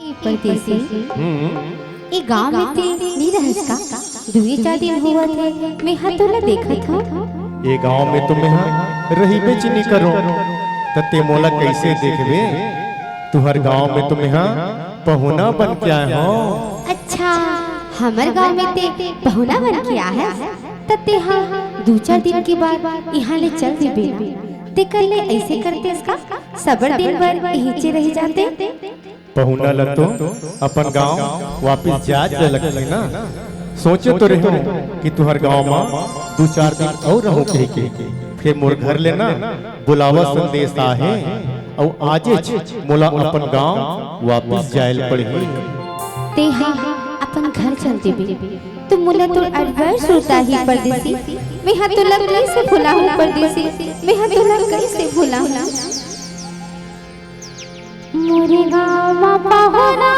परदेसी ये गांव में ते नहीं रहस का 2-4 दिन हुआ थे मैं हतोला देखा था। ये गांव में तुम यहाँ रही बेच नहीं करो तते मोला कैसे देखबे। तुहर गांव में तुम यहाँ पहुना बन के आए हो। अच्छा हमार गांव में ते पहुना बन के आया है तते हाँ 2-4 दिन के बाद यहाँ ले चल देबे ते कर ले ऐसे करते इसका सबर दिन भर यहीं रह जाते। पहुना लग तो अपन गांव वापिस जा लगती ना। सोचे तो रहो कि तुहर गांव में 2-4 दिन और रहो के फिर मोर घर लेना बुलावा संदेश आहे और आजे मोला अपन गांव वापिस जायल पड़ी। ते हाँ अपन घर चल देबे तो मोला तो एडवाइस होता ही परदेसी मैं हाँ तो लग कैसे भुला हूँ परदेसी मैं हाँ तो लग कैसे भुला हूँ। मोरे गाँव पहुना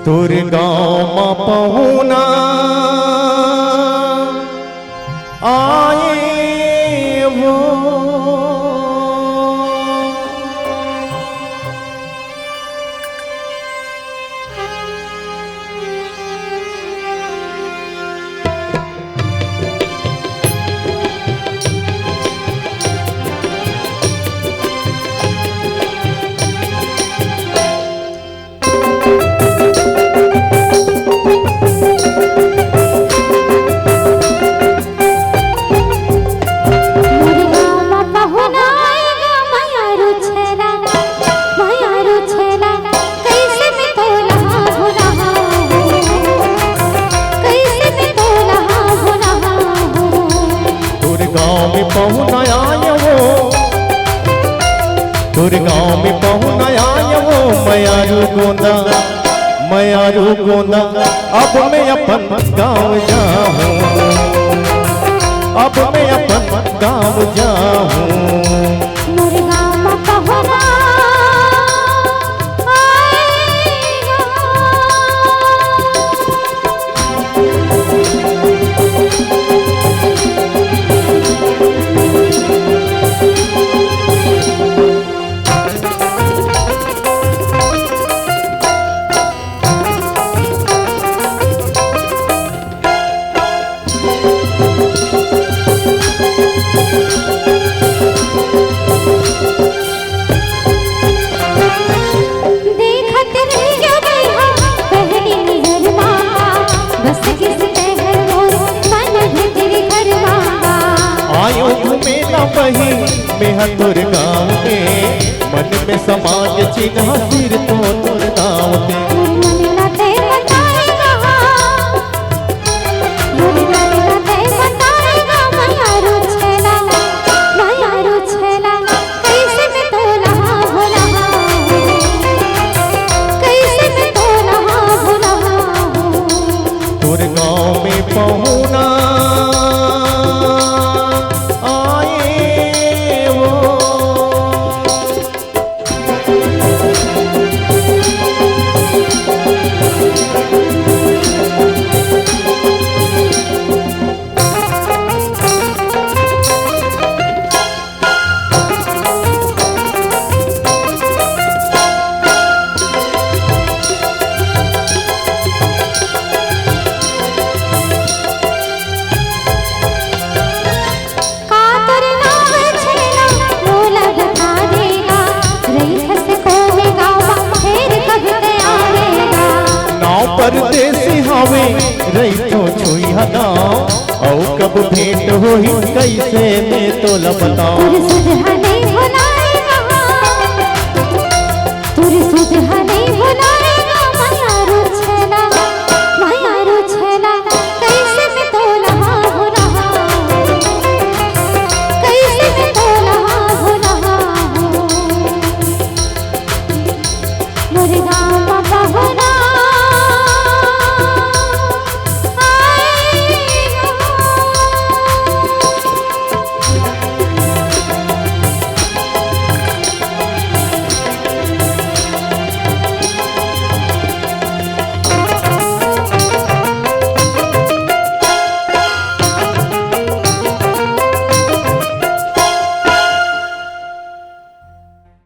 तोरे गाँव में पहुना आए वो पहुना आया वो तोरे गाँव में पहुना आया वो मयारू गोंदा अब मैं अपन गाँव जाऊँ अब मैं अपन गाँव जाऊँ। मैं तोर गाँव में मन में समाज चिन्ह सिर तो तोर गाँव में तोर गाँव में पहुना परदेसी हवे रही तो छुई गाँव और कब भेंट होई कैसे मैं तो बताऊं।